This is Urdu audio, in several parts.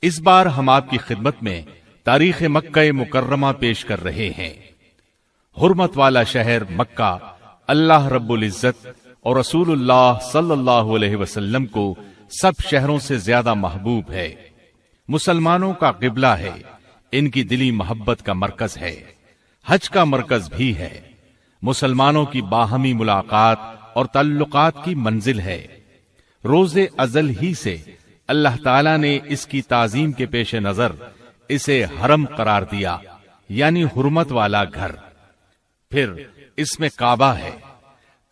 اس بار ہم آپ کی خدمت میں تاریخ مکہ مکرمہ پیش کر رہے ہیں۔ حرمت والا شہر مکہ اللہ رب العزت اور رسول اللہ صلی اللہ علیہ وسلم کو سب شہروں سے زیادہ محبوب ہے، مسلمانوں کا قبلہ ہے، ان کی دلی محبت کا مرکز ہے، حج کا مرکز بھی ہے، مسلمانوں کی باہمی ملاقات اور تعلقات کی منزل ہے۔ روز ازل ہی سے اللہ تعالیٰ نے اس کی تعظیم کے پیش نظر اسے حرم قرار دیا، یعنی حرمت والا گھر۔ پھر اس میں کعبہ ہے۔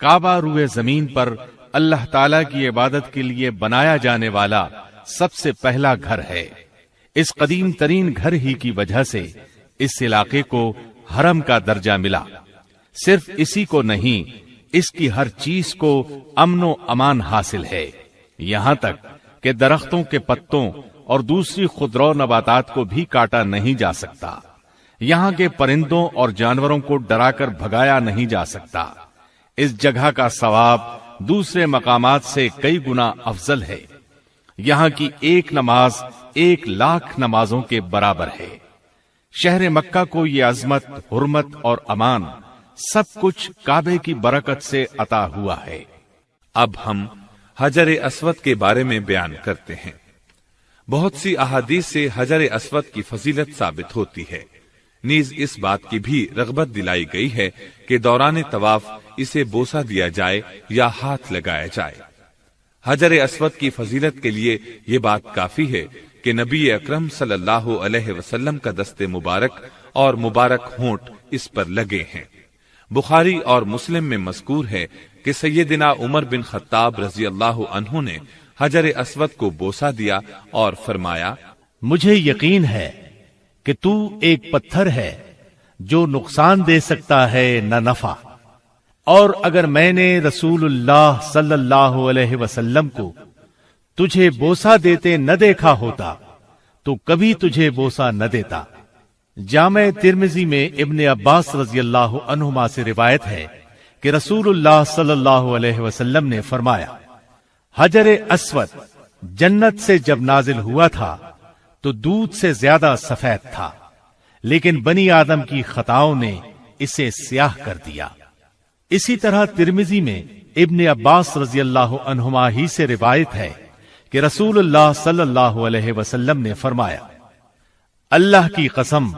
کعبہ روئے زمین پر اللہ تعالیٰ کی عبادت کے لیے بنایا جانے والا سب سے پہلا گھر ہے۔ اس قدیم ترین گھر ہی کی وجہ سے اس علاقے کو حرم کا درجہ ملا۔ صرف اسی کو نہیں، اس کی ہر چیز کو امن و امان حاصل ہے، یہاں تک کہ درختوں کے پتوں اور دوسری خضرو نباتات کو بھی کاٹا نہیں جا سکتا۔ یہاں کے پرندوں اور جانوروں کو ڈرا کر بھگایا نہیں جا سکتا۔ اس جگہ کا ثواب دوسرے مقامات سے کئی گنا افضل ہے۔ یہاں کی ایک نماز 1,00,000 نمازوں کے برابر ہے۔ شہر مکہ کو یہ عظمت، حرمت اور امان سب کچھ کعبے کی برکت سے عطا ہوا ہے۔ اب ہم حجر اسود کے بارے میں بیان کرتے ہیں۔ بہت سی احادیث سے حجر اسود کی فضیلت ثابت ہوتی ہے، نیز اس بات کی بھی رغبت دلائی گئی ہے کہ دوران طواف اسے بوسہ دیا جائے یا ہاتھ لگایا جائے۔ حجر اسود کی فضیلت کے لیے یہ بات کافی ہے کہ نبی اکرم صلی اللہ علیہ وسلم کا دست مبارک اور مبارک ہونٹ اس پر لگے ہیں۔ بخاری اور مسلم میں مذکور ہے کہ سیدنا عمر بن خطاب رضی اللہ عنہ نے حجر اسود کو بوسہ دیا اور فرمایا، مجھے یقین ہے کہ تو ایک پتھر ہے جو نقصان دے سکتا ہے نہ نفع، اور اگر میں نے رسول اللہ صلی اللہ علیہ وسلم کو تجھے بوسہ دیتے نہ دیکھا ہوتا تو کبھی تجھے بوسہ نہ دیتا۔ جامع ترمذی میں ابن عباس رضی اللہ عنہما سے روایت ہے کہ رسول اللہ صلی اللہ علیہ وسلم نے فرمایا، حجر اسود جنت سے جب نازل ہوا تھا تو دودھ سے زیادہ سفید تھا، لیکن بنی آدم کی خطاؤں نے اسے سیاہ کر دیا۔ اسی طرح ترمذی میں ابن عباس رضی اللہ عنہما ہی سے روایت ہے کہ رسول اللہ صلی اللہ علیہ وسلم نے فرمایا، اللہ کی قسم،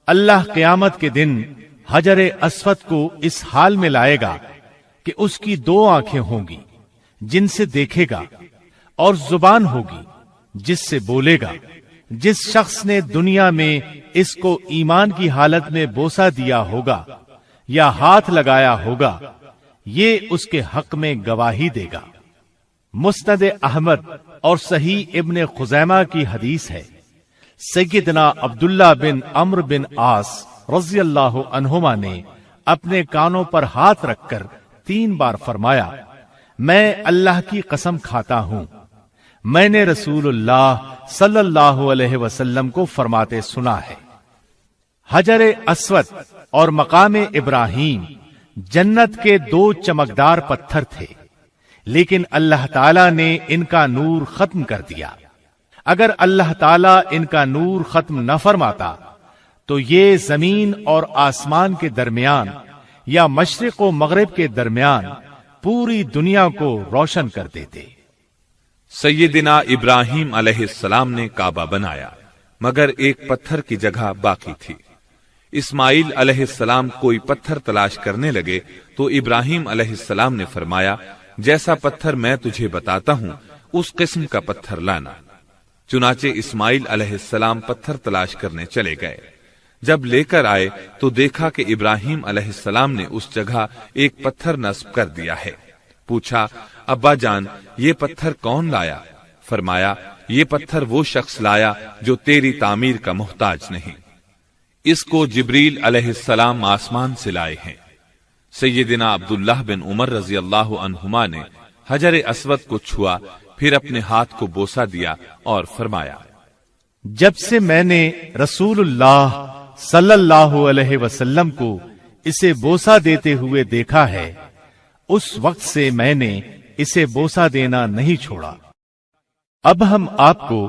اللہ قیامت کے دن حجر اسود کو اس حال میں لائے گا کہ اس کی 2 آنکھیں ہوں گی جن سے دیکھے گا، اور زبان ہوگی جس سے بولے گا۔ جس شخص نے دنیا میں اس کو ایمان کی حالت میں بوسہ دیا ہوگا یا ہاتھ لگایا ہوگا، یہ اس کے حق میں گواہی دے گا۔ مسند احمد اور صحیح ابن خزیمہ کی حدیث ہے، سیدنا عبداللہ بن عمرو بن عاص رضی اللہ عنہما نے اپنے کانوں پر ہاتھ رکھ کر 3 بار فرمایا، میں اللہ کی قسم کھاتا ہوں، میں نے رسول اللہ صلی اللہ علیہ وسلم کو فرماتے سنا ہے۔ حجر اسود اور مقام ابراہیم جنت کے 2 چمکدار پتھر تھے، لیکن اللہ تعالیٰ نے ان کا نور ختم کر دیا۔ اگر اللہ تعالیٰ ان کا نور ختم نہ فرماتا تو یہ زمین اور آسمان کے درمیان یا مشرق و مغرب کے درمیان پوری دنیا کو روشن کر دیتے۔ سیدنا ابراہیم علیہ السلام نے کعبہ بنایا، مگر ایک پتھر کی جگہ باقی تھی۔ اسماعیل علیہ السلام کوئی پتھر تلاش کرنے لگے تو ابراہیم علیہ السلام نے فرمایا، جیسا پتھر میں تجھے بتاتا ہوں اس قسم کا پتھر لانا۔ چنانچہ اسماعیل علیہ السلام پتھر تلاش کرنے چلے گئے۔ جب لے کر آئے تو دیکھا کہ ابراہیم علیہ السلام نے اس جگہ ایک پتھر نصب کر دیا ہے۔ پوچھا، ابا جان یہ پتھر کون لایا؟ فرمایا، یہ پتھر وہ شخص لایا جو تیری تعمیر کا محتاج نہیں، اس کو جبریل علیہ السلام آسمان سے لائے ہیں۔ سیدنا عبداللہ بن عمر رضی اللہ عنہما نے حجر اسود کو چھوا، پھر اپنے ہاتھ کو بوسہ دیا اور فرمایا، جب سے میں نے رسول اللہ صلی اللہ علیہ وسلم کو اسے بوسہ دیتے ہوئے دیکھا ہے، اس وقت سے میں نے اسے بوسہ دینا نہیں چھوڑا۔ اب ہم آپ کو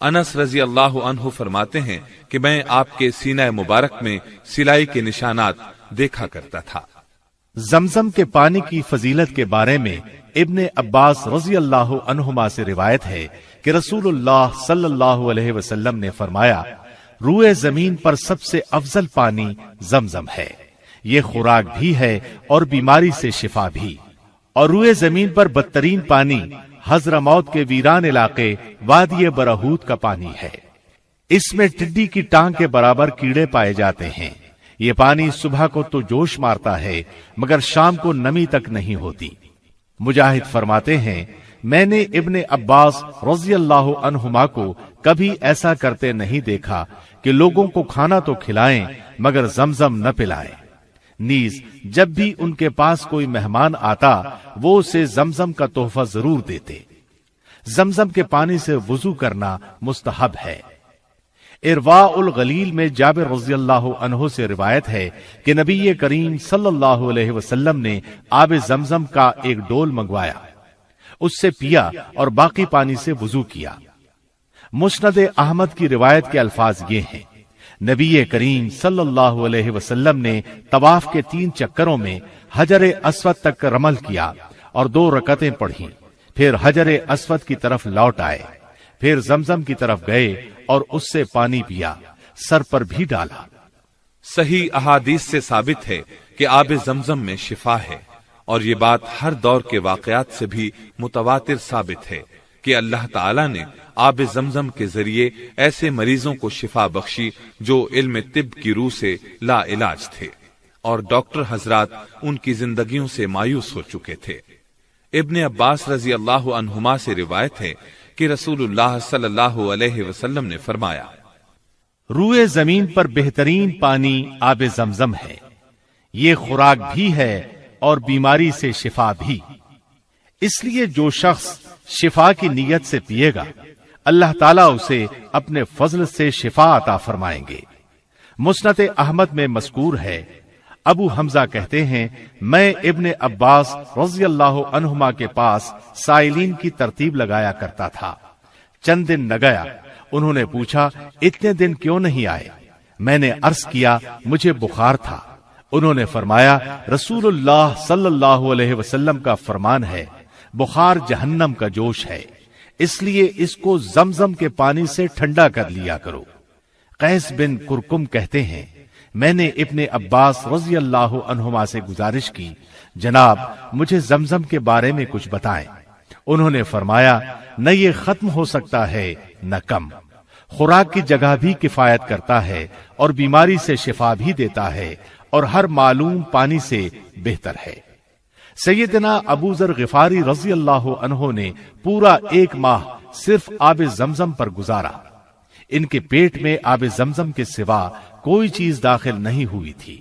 انس رضی اللہ عنہ فرماتے ہیں کہ میں آپ کے سینہ مبارک میں سلائی کے نشانات دیکھا کرتا تھا۔ زمزم کے پانی کی فضیلت کے بارے میں ابن عباس رضی اللہ عنہما سے روایت ہے کہ رسول اللہ صلی اللہ علیہ وسلم نے فرمایا، روئے زمین پر سب سے افضل پانی زمزم ہے، یہ خوراک بھی ہے اور بیماری سے شفا بھی، اور روئے زمین پر بدترین پانی حضرموت کے ویران علاقے وادی برہوت کا پانی ہے، اس میں ٹڈی کی ٹانگ کے برابر کیڑے پائے جاتے ہیں، یہ پانی صبح کو تو جوش مارتا ہے مگر شام کو نمی تک نہیں ہوتی۔ مجاہد فرماتے ہیں، میں نے ابن عباس رضی اللہ عنہما کو کبھی ایسا کرتے نہیں دیکھا کہ لوگوں کو کھانا تو کھلائیں مگر زمزم نہ پلائیں، نیز جب بھی ان کے پاس کوئی مہمان آتا وہ اسے زمزم کا تحفہ ضرور دیتے۔ زمزم کے پانی سے وضو کرنا مستحب ہے۔ ارواء الغلیل میں جابر رضی اللہ عنہ سے روایت ہے کہ نبی کریم صلی اللہ علیہ وسلم نے آب زمزم کا ایک ڈول منگوایا، اس سے پیا اور باقی پانی سے وضو کیا۔ مسند احمد کی روایت کے الفاظ یہ ہیں، نبی کریم صلی اللہ علیہ وسلم نے طواف کے 3 چکروں میں حجر اسود تک رمل کیا اور 2 رکعتیں پڑھیں، پھر حجر اسود کی طرف لوٹ آئے، پھر زمزم کی طرف گئے اور اس سے پانی پیا، سر پر بھی ڈالا۔ صحیح احادیث سے ثابت ہے کہ آب زمزم میں شفا ہے، اور یہ بات ہر دور کے واقعات سے بھی متواتر ثابت ہے کہ اللہ تعالی نے آب زمزم کے ذریعے ایسے مریضوں کو شفا بخشی جو علم طب کی روح سے لا علاج تھے، اور ڈاکٹر حضرات ان کی زندگیوں سے مایوس ہو چکے تھے۔ ابن عباس رضی اللہ عنہما سے روایت ہے کہ رسول اللہ صلی اللہ علیہ وسلم نے فرمایا، روئے زمین پر بہترین پانی آب زمزم ہے، یہ خوراک بھی ہے اور بیماری سے شفا بھی، اس لیے جو شخص شفا کی نیت سے پیے گا اللہ تعالیٰ اسے اپنے فضل سے شفا عطا فرمائیں گے۔ مسند احمد میں مذکور ہے، ابو حمزہ کہتے ہیں، میں ابن عباس رضی اللہ عنہما کے پاس سائلین کی ترتیب لگایا کرتا تھا، چند دن نہ گیا، انہوں نے پوچھا اتنے دن کیوں نہیں آئے؟ میں نے عرض کیا مجھے بخار تھا، انہوں نے فرمایا رسول اللہ صلی اللہ علیہ وسلم کا فرمان ہے، بخار جہنم کا جوش ہے، اس لیے اس کو زمزم کے پانی سے ٹھنڈا کر لیا کرو۔ قیس بن کرکم کہتے ہیں، میں نے ابن عباس رضی اللہ عنہما سے گزارش کی، جناب مجھے زمزم کے بارے میں کچھ بتائیں۔ انہوں نے فرمایا، نہ یہ ختم ہو سکتا ہے نہ کم، خوراک کی جگہ بھی کفایت کرتا ہے اور بیماری سے شفا بھی دیتا ہے اور ہر معلوم پانی سے بہتر ہے۔ سیدنا ابو ذر غفاری رضی اللہ عنہ نے پورا 1 ماہ صرف آب زمزم پر گزارا، ان کے پیٹ میں آب زمزم کے سوا کوئی چیز داخل نہیں ہوئی تھی،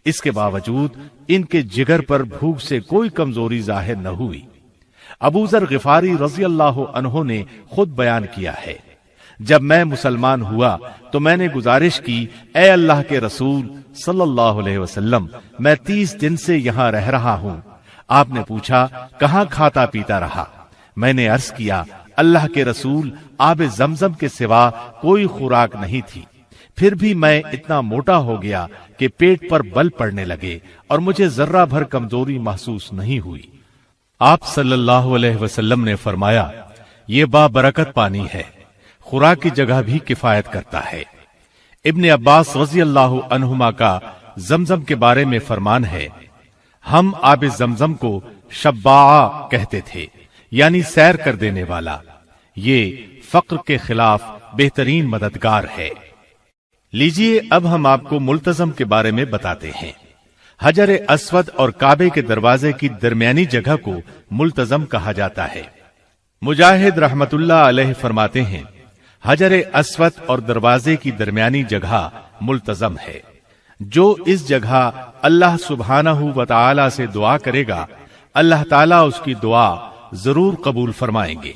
اس کے باوجود ان کے جگر پر بھوک سے کوئی کمزوری ظاہر نہ ہوئی۔ ابو ذر غفاری رضی اللہ عنہ نے خود بیان کیا ہے، جب میں مسلمان ہوا تو میں نے گزارش کی، اے اللہ کے رسول صلی اللہ علیہ وسلم، میں 30 دن سے یہاں رہ رہا ہوں۔ آپ نے پوچھا کہاں کھاتا پیتا رہا؟ میں نے عرض کیا اللہ کے رسول، آب زمزم کے سوا کوئی خوراک نہیں تھی، پھر بھی میں اتنا موٹا ہو گیا کہ پیٹ پر بل پڑنے لگے اور مجھے ذرہ بھر کمزوری محسوس نہیں ہوئی۔ آپ صلی اللہ علیہ وسلم نے فرمایا، یہ بابرکت پانی ہے، خوراک کی جگہ بھی کفایت کرتا ہے۔ ابن عباس رضی اللہ عنہما کا زمزم کے بارے میں فرمان ہے، ہم آب زمزم کو شباع کہتے تھے، یعنی سیر کر دینے والا، یہ فقر کے خلاف بہترین مددگار ہے۔ لیجئے اب ہم آپ کو ملتزم کے بارے میں بتاتے ہیں۔ حجر اسود اور کعبے کے دروازے کی درمیانی جگہ کو ملتزم کہا جاتا ہے۔ مجاہد رحمت اللہ علیہ فرماتے ہیں، حجر اسود اور دروازے کی درمیانی جگہ ملتزم ہے، جو اس جگہ اللہ سبحانہ و تعالی سے دعا کرے گا اللہ تعالیٰ اس کی دعا ضرور قبول فرمائیں گے۔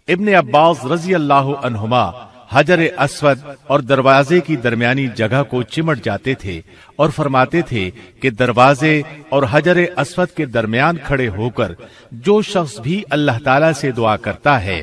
ابن عباس رضی اللہ عنہما حجر اسود اور دروازے کی درمیانی جگہ کو چمٹ جاتے تھے اور فرماتے تھے کہ دروازے اور حجر اسود کے درمیان کھڑے ہو کر جو شخص بھی اللہ تعالیٰ سے دعا کرتا ہے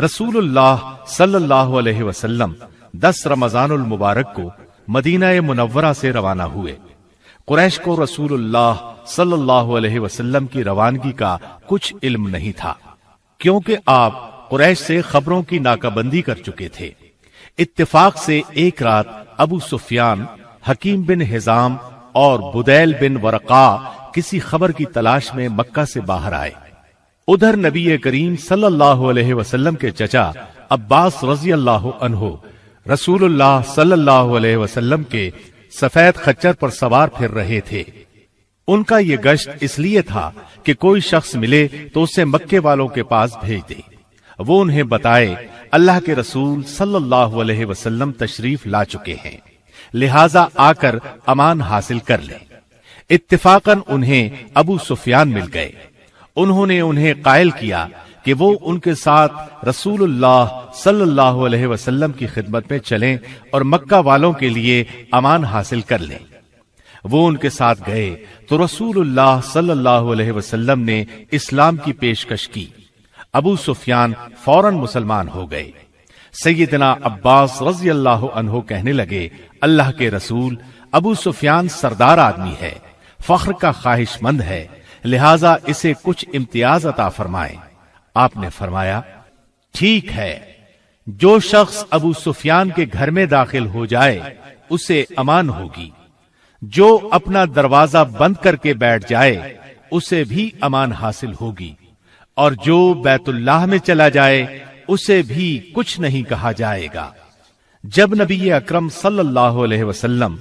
رسول اللہ صلی اللہ علیہ وسلم 10 رمضان المبارک کو مدینہ منورہ سے روانہ ہوئے۔ قریش کو رسول اللہ صلی اللہ علیہ وسلم کی روانگی کا کچھ علم نہیں تھا، کیونکہ آپ قریش سے خبروں کی ناکہ بندی کر چکے تھے۔ اتفاق سے ایک رات ابو سفیان، حکیم بن حزام اور بدیل بن ورقا کسی خبر کی تلاش میں مکہ سے باہر آئے۔ ادھر نبی کریم صلی اللہ علیہ وسلم کے چچا عباس رضی اللہ عنہ رسول اللہ صلی اللہ علیہ وسلم کے سفید خچر پر سوار پھر رہے تھے۔ ان کا یہ گشت اس لیے تھا کہ کوئی شخص ملے تو اسے مکے والوں کے پاس بھیج دے، وہ انہیں بتائے اللہ کے رسول صلی اللہ علیہ وسلم تشریف لا چکے ہیں، لہذا آ کر امان حاصل کر لیں۔ اتفاقاً انہیں ابو سفیان مل گئے۔ انہوں نے انہیں قائل کیا کہ وہ ان کے ساتھ رسول اللہ صلی اللہ علیہ وسلم کی خدمت میں چلیں اور مکہ والوں کے لیے امان حاصل کر لیں۔ وہ ان کے ساتھ گئے تو رسول اللہ صلی اللہ علیہ وسلم نے اسلام کی پیشکش کی۔ ابو سفیان فوراً مسلمان ہو گئے۔ سیدنا عباس رضی اللہ عنہ کہنے لگے، اللہ کے رسول، ابو سفیان سردار آدمی ہے، فخر کا خواہش مند ہے، لہذا اسے کچھ امتیاز عطا فرمائیں۔ آپ نے فرمایا، ٹھیک ہے، جو شخص ابو سفیان کے گھر میں داخل ہو جائے اسے امان ہوگی، جو اپنا دروازہ بند کر کے بیٹھ جائے اسے بھی امان حاصل ہوگی، اور جو بیت اللہ میں چلا جائے اسے بھی کچھ نہیں کہا جائے گا۔ جب نبی اکرم صلی اللہ علیہ وسلم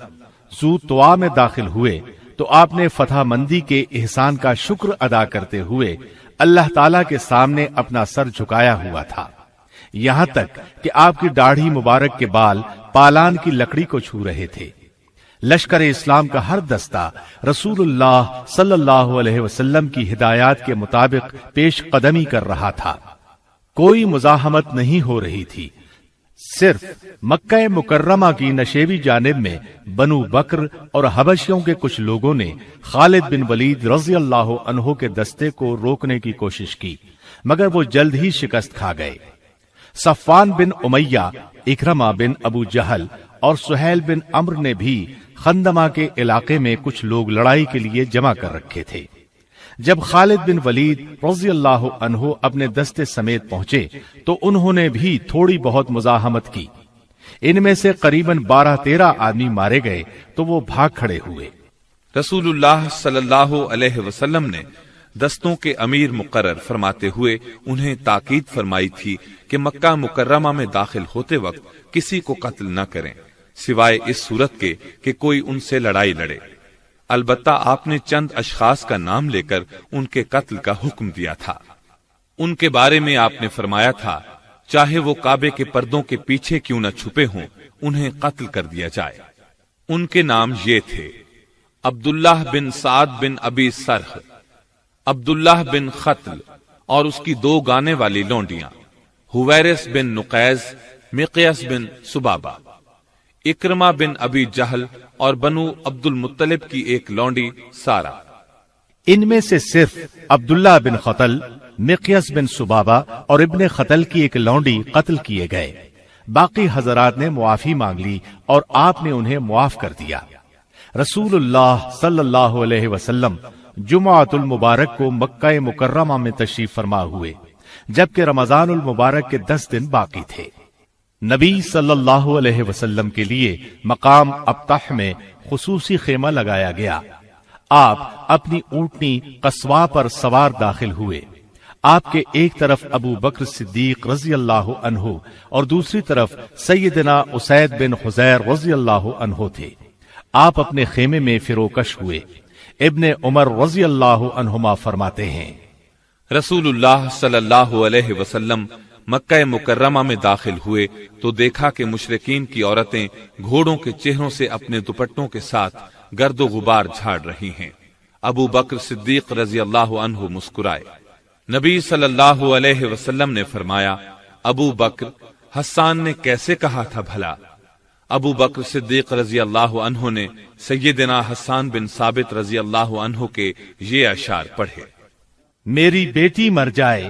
ذو طوا میں داخل ہوئے تو آپ نے فتح مندی کے احسان کا شکر ادا کرتے ہوئے اللہ تعالیٰ کے سامنے اپنا سر جھکایا ہوا تھا، یہاں تک کہ آپ کی داڑھی مبارک کے بال پالان کی لکڑی کو چھو رہے تھے۔ لشکر اسلام کا ہر دستہ رسول اللہ صلی اللہ علیہ وسلم کی ہدایات کے مطابق پیش قدمی کر رہا تھا، کوئی مزاحمت نہیں ہو رہی تھی۔ صرف مکہ مکرمہ کی نشیبی جانب میں بنو بکر اور حبشیوں کے کچھ لوگوں نے خالد بن ولید رضی اللہ عنہ کے دستے کو روکنے کی کوشش کی، مگر وہ جلد ہی شکست کھا گئے۔ صفوان بن امیہ، اکرمہ بن ابو جہل اور سہیل بن عمرو نے بھی خندمہ کے علاقے میں کچھ لوگ لڑائی کے لیے جمع کر رکھے تھے۔ جب خالد بن ولید رضی اللہ عنہ اپنے دستے سمیت پہنچے تو انہوں نے بھی تھوڑی بہت مزاحمت کی۔ ان میں سے قریباً 12-13 آدمی مارے گئے تو وہ بھاگ کھڑے ہوئے۔ رسول اللہ صلی اللہ علیہ وسلم نے دستوں کے امیر مقرر فرماتے ہوئے انہیں تاکید فرمائی تھی کہ مکہ مکرمہ میں داخل ہوتے وقت کسی کو قتل نہ کریں سوائے اس صورت کے کہ کوئی ان سے لڑائی لڑے۔ البتہ آپ نے چند اشخاص کا نام لے کر ان کے قتل کا حکم دیا تھا۔ ان کے بارے میں آپ نے فرمایا تھا، چاہے وہ کعبے کے پردوں کے پیچھے کیوں نہ چھپے ہوں، انہیں قتل کر دیا جائے۔ ان کے نام یہ تھے: عبداللہ بن سعد بن ابی سرح، عبداللہ بن قتل اور اس کی 2 گانے والی لونڈیاں، حویرث بن نقیز، مقیاس بن سبابہ، اکرمہ بن ابی جہل اور بنو عبد المطلب کی ایک لونڈی سارا۔ ان میں سے صرف عبداللہ بن قتل، مقیاس بن سبابہ اور ابن قتل کی ایک لونڈی قتل کیے گئے۔ باقی حضرات نے معافی مانگ لی اور آپ نے انہیں معاف کر دیا۔ رسول اللہ صلی اللہ علیہ وسلم جمعۃ المبارک کو مکہ مکرمہ میں تشریف فرما ہوئے، جبکہ رمضان المبارک کے 10 دن باقی تھے۔ نبی صلی اللہ علیہ وسلم کے لیے مقام ابطح میں خصوصی خیمہ لگایا گیا۔ آپ اپنی اونٹنی قصواء پر سوار داخل ہوئے۔ آپ کے ایک طرف ابو بکر صدیق رضی اللہ عنہ اور دوسری طرف سیدنا اسید بن حضیر رضی اللہ عنہ تھے۔ آپ اپنے خیمے میں فروکش ہوئے۔ ابن عمر رضی اللہ عنہما فرماتے ہیں، رسول اللہ صلی اللہ علیہ وسلم مکہ مکرمہ میں داخل ہوئے تو دیکھا کہ مشرکین کی عورتیں گھوڑوں کے چہروں سے اپنے دوپٹوں کے ساتھ گرد و غبار جھاڑ رہی ہیں۔ ابو بکر صدیق رضی اللہ عنہ مسکرائے۔ نبی صلی اللہ علیہ وسلم نے فرمایا، ابو بکر، حسان نے کیسے کہا تھا بھلا؟ ابو بکر صدیق رضی اللہ عنہ نے سیدنا حسان بن ثابت رضی اللہ عنہ کے یہ اشعار پڑھے: میری بیٹی مر جائے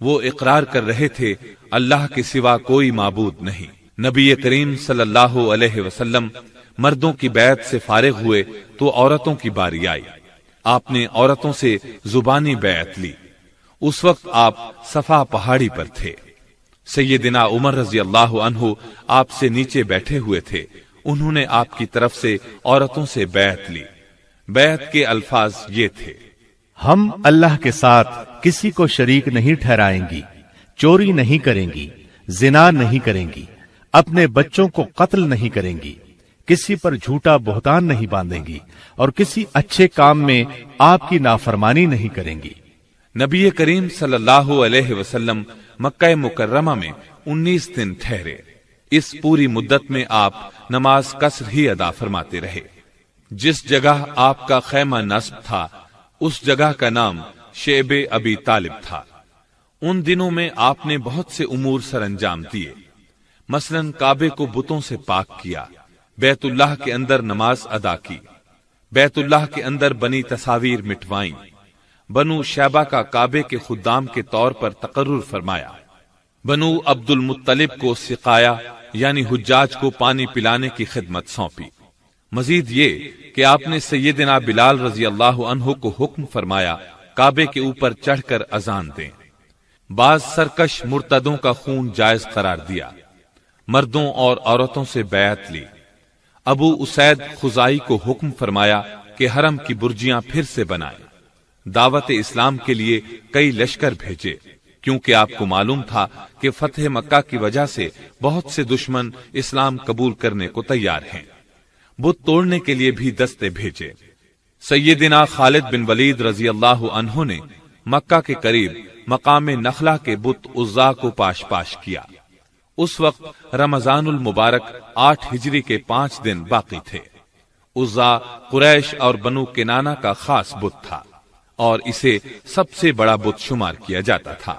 وہ اقرار کر رہے تھے اللہ کے سوا کوئی معبود نہیں۔ نبی کریم صلی اللہ علیہ وسلم مردوں کی بیعت سے فارغ ہوئے تو عورتوں کی باری آئی۔ آپ نے عورتوں سے زبانی بیعت لی۔ اس وقت آپ صفا پہاڑی پر تھے۔ سیدنا عمر رضی اللہ عنہ آپ سے نیچے بیٹھے ہوئے تھے۔ انہوں نے آپ کی طرف سے عورتوں سے بیعت لی۔ بیعت کے الفاظ یہ تھے: ہم اللہ کے ساتھ کسی کو شریک نہیں ٹھہرائیں گی، چوری نہیں کریں گی، زنا نہیں کریں گی، اپنے بچوں کو قتل نہیں کریں گی، کسی پر جھوٹا بہتان نہیں باندھیں گی، اور کسی اچھے کام میں آپ کی نافرمانی نہیں کریں گی۔ نبی کریم صلی اللہ علیہ وسلم مکہ مکرمہ میں 19 دن ٹھہرے۔ اس پوری مدت میں آپ نماز قصر ہی ادا فرماتے رہے۔ جس جگہ آپ کا خیمہ نصب تھا اس جگہ کا نام شعب ابی طالب تھا۔ ان دنوں میں آپ نے بہت سے امور سر انجام دیے، مثلا کعبے کو بتوں سے پاک کیا، بیت اللہ کے اندر نماز ادا کی، بیت اللہ کے اندر بنی تصاویر مٹوائیں، بنو شیبہ کا کعبے کے خدام کے طور پر تقرر فرمایا، بنو عبد المطلب کو سقایا یعنی حجاج کو پانی پلانے کی خدمت سونپی۔ مزید یہ کہ آپ نے سیدنا بلال رضی اللہ عنہ کو حکم فرمایا کعبے کے اوپر چڑھ کر اذان دیں۔ بعض سرکش مرتدوں کا خون جائز قرار دیا۔ مردوں اور عورتوں سے بیعت لی۔ ابو اسید خزائی کو حکم فرمایا کہ حرم کی برجیاں پھر سے بنائیں۔ دعوت اسلام کے لیے کئی لشکر بھیجے، کیونکہ آپ کو معلوم تھا کہ فتح مکہ کی وجہ سے بہت سے دشمن اسلام قبول کرنے کو تیار ہیں۔ بت توڑنے کے لیے بھی دستے بھیجے۔ سیدنا خالد بن ولید رضی اللہ عنہ نے مکہ کے قریب مقام نخلا کے بت عزا کو پاش پاش کیا۔ اس وقت رمضان المبارک 8 ہجری کے 5 دن باقی تھے۔ عزا قریش اور بنو کنانہ کا خاص بت تھا اور اسے سب سے بڑا بت شمار کیا جاتا تھا۔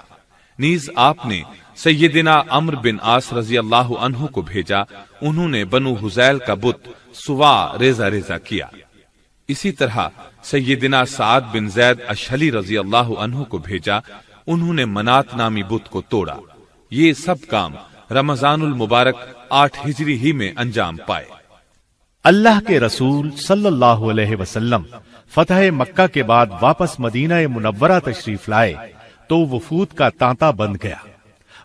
نیز آپ نے سیدنا عمرو بن عاص رضی اللہ عنہ کو بھیجا۔ انہوں نے بنو حذیل کا بت سوا ریزہ ریزہ کیا۔ اسی طرح سیدنا سعد بن زید اشہلی رضی اللہ عنہ کو بھیجا۔ انہوں نے منات نامی بت کو توڑا۔ یہ سب کام رمضان المبارک 8 ہجری ہی میں انجام پائے۔ اللہ کے رسول صلی اللہ علیہ وسلم فتح مکہ کے بعد واپس مدینہ منورہ تشریف لائے تو وفود کا تانتا بند گیا۔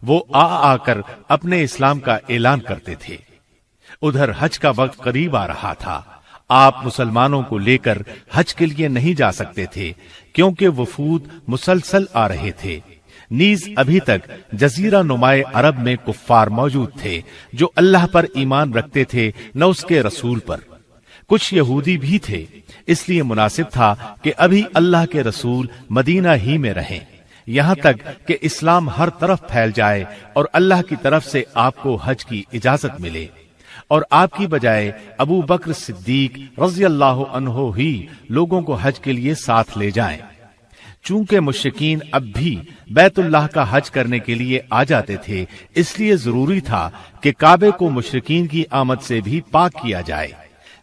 وہ آ کر اپنے اسلام کا اعلان کرتے تھے۔ ادھر حج کا وقت قریب آ رہا تھا۔ آپ مسلمانوں کو لے کر حج کے لیے نہیں جا سکتے تھے کیونکہ وفود مسلسل آ رہے تھے۔ نیز ابھی تک جزیرہ نمائے عرب میں کفار موجود تھے جو اللہ پر ایمان رکھتے تھے نہ اس کے رسول پر۔ کچھ یہودی بھی تھے، اس لیے مناسب تھا کہ ابھی اللہ کے رسول مدینہ ہی میں رہیں، یہاں تک کہ اسلام ہر طرف پھیل جائے اور اللہ کی طرف سے آپ کو حج کی اجازت ملے، اور آپ کی بجائے ابو بکر صدیق رضی اللہ عنہ ہی لوگوں کو حج کے لیے ساتھ لے جائیں۔ چونکہ مشرکین اب بھی بیت اللہ کا حج کرنے کے لیے آ جاتے تھے، اس لیے ضروری تھا کہ کعبے کو مشرکین کی آمد سے بھی پاک کیا جائے،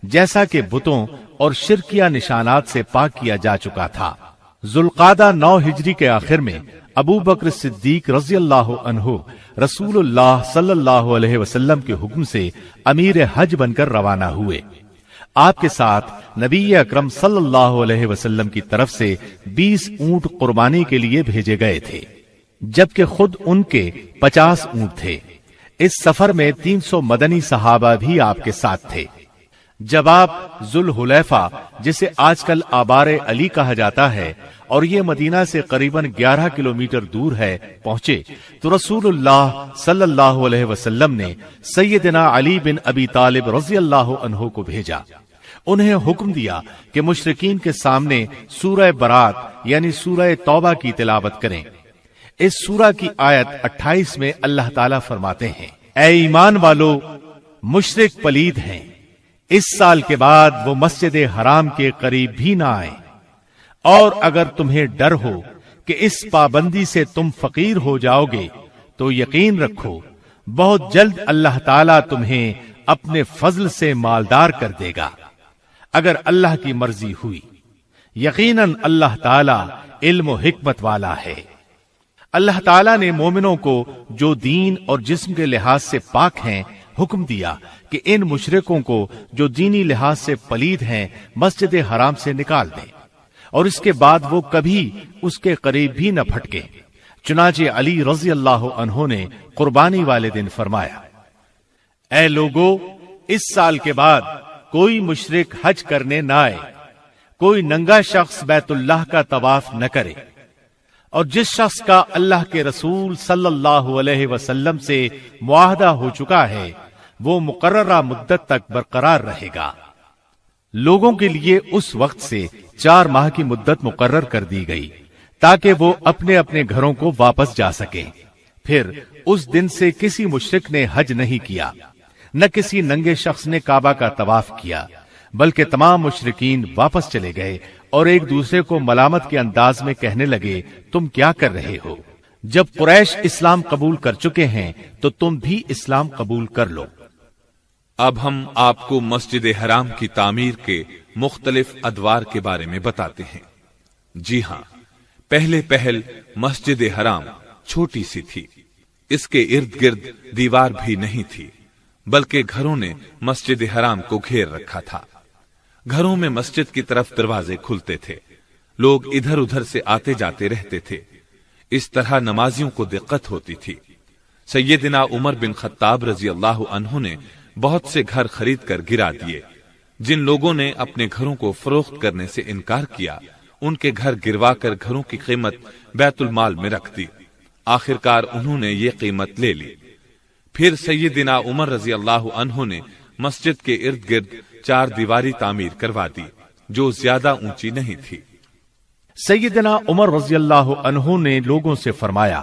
جیسا کہ بتوں اور شرکیہ نشانات سے پاک کیا جا چکا تھا۔ ذوالقعدہ 9 ہجری کے آخر میں ابو بکر صدیق رضی اللہ عنہ رسول اللہ صلی اللہ علیہ وسلم کے حکم سے امیر حج بن کر روانہ ہوئے۔ آپ کے ساتھ نبی اکرم صلی اللہ علیہ وسلم کی طرف سے 20 اونٹ قربانی کے لیے بھیجے گئے تھے، جبکہ خود ان کے 50 اونٹ تھے۔ اس سفر میں 300 مدنی صحابہ بھی آپ کے ساتھ تھے۔ جب آپ ذوالحلیفہ، جسے آج کل آبار علی کہا جاتا ہے اور یہ مدینہ سے قریباً 11 کلومیٹر دور ہے، پہنچے تو رسول اللہ صلی اللہ علیہ وسلم نے سیدنا علی بن ابی طالب رضی اللہ عنہ کو بھیجا۔ انہیں حکم دیا کہ مشرکین کے سامنے سورہ برات یعنی سورہ توبہ کی تلاوت کریں۔ اس سورہ کی آیت 28 میں اللہ تعالیٰ فرماتے ہیں: اے ایمان والو، مشرک پلید ہیں، اس سال کے بعد وہ مسجد حرام کے قریب بھی نہ آئیں، اور اگر تمہیں ڈر ہو کہ اس پابندی سے تم فقیر ہو جاؤ گے تو یقین رکھو بہت جلد اللہ تعالیٰ تمہیں اپنے فضل سے مالدار کر دے گا، اگر اللہ کی مرضی ہوئی۔ یقیناً اللہ تعالیٰ علم و حکمت والا ہے۔ اللہ تعالیٰ نے مومنوں کو جو دین اور جسم کے لحاظ سے پاک ہیں حکم دیا کہ ان مشرکوں کو جو دینی لحاظ سے پلید ہیں مسجد حرام سے نکال دیں، اور اس کے بعد وہ کبھی اس کے قریب بھی نہ پھٹکے۔ چنانچہ علی رضی اللہ عنہ نے قربانی والے دن فرمایا، اے لوگو، اس سال کے بعد کوئی مشرک حج کرنے نہ آئے، کوئی ننگا شخص بیت اللہ کا طواف نہ کرے، اور جس شخص کا اللہ کے رسول صلی اللہ علیہ وسلم سے معاہدہ ہو چکا ہے وہ مقررہ مدت تک برقرار رہے گا۔ لوگوں کے لیے اس وقت سے 4 ماہ کی مدت مقرر کر دی گئی تاکہ وہ اپنے اپنے گھروں کو واپس جا سکیں۔ پھر اس دن سے کسی مشرک نے حج نہیں کیا، نہ کسی ننگے شخص نے کعبہ کا طواف کیا، بلکہ تمام مشرکین واپس چلے گئے اور ایک دوسرے کو ملامت کے انداز میں کہنے لگے، تم کیا کر رہے ہو؟ جب قریش اسلام قبول کر چکے ہیں تو تم بھی اسلام قبول کر لو۔ اب ہم آپ کو مسجد حرام کی تعمیر کے مختلف ادوار کے بارے میں بتاتے ہیں۔ جی ہاں، پہل مسجد حرام چھوٹی سی تھی، اس کے ارد گرد دیوار بھی نہیں تھی، بلکہ گھروں نے مسجد حرام کو گھیر رکھا تھا۔ گھروں میں مسجد کی طرف دروازے کھلتے تھے، لوگ ادھر ادھر سے آتے جاتے رہتے تھے، اس طرح نمازیوں کو دقت ہوتی تھی۔ سیدنا عمر بن خطاب رضی اللہ عنہ نے بہت سے گھر خرید کر گرا دیے۔ جن لوگوں نے اپنے گھروں کو فروخت کرنے سے انکار کیا، ان کے گھر گروا کر گھروں کی قیمت بیت المال میں رکھ دی۔ آخرکار انہوں نے یہ قیمت لے لی۔ پھر سیدنا عمر رضی اللہ عنہ نے مسجد کے ارد گرد 4 دیواری تعمیر کروا دی جو زیادہ اونچی نہیں تھی۔ سیدنا عمر رضی اللہ عنہ نے لوگوں سے فرمایا،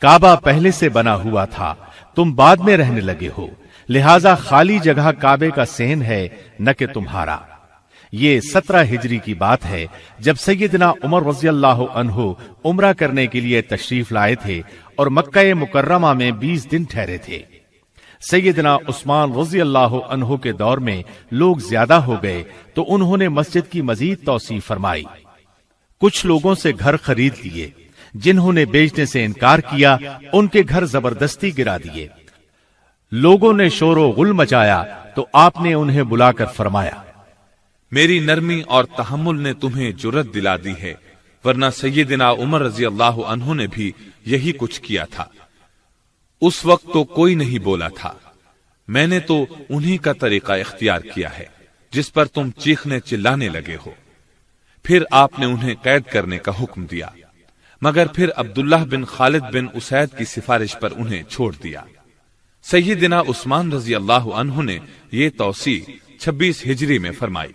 کعبہ پہلے سے بنا ہوا تھا، تم بعد میں رہنے لگے ہو، لہذا خالی جگہ کعبے کا صحن ہے نہ کہ تمہارا۔ یہ 17 ہجری کی بات ہے جب سیدنا عمر رضی اللہ عنہ عمرہ کرنے کے لیے تشریف لائے تھے اور مکہ مکرمہ میں 20 دن ٹھہرے تھے۔ سیدنا عثمان رضی اللہ عنہ کے دور میں لوگ زیادہ ہو گئے تو انہوں نے مسجد کی مزید توسیع فرمائی۔ کچھ لوگوں سے گھر خرید لیے، جنہوں نے بیچنے سے انکار کیا ان کے گھر زبردستی گرا دیے۔ لوگوں نے شور و غل مچایا تو آپ نے انہیں بلا کر فرمایا، میری نرمی اور تحمل نے تمہیں جرت دلا دی ہے، ورنہ سیدنا عمر رضی اللہ عنہ نے بھی یہی کچھ کیا تھا۔ اس وقت تو کوئی نہیں بولا تھا، میں نے تو انہی کا طریقہ اختیار کیا ہے جس پر تم چیخنے چلانے لگے ہو۔ پھر آپ نے انہیں قید کرنے کا حکم دیا، مگر پھر عبداللہ بن خالد بن اسید کی سفارش پر انہیں چھوڑ دیا۔ سیدنا عثمان رضی اللہ عنہ نے یہ توسیع 26 ہجری میں فرمائی۔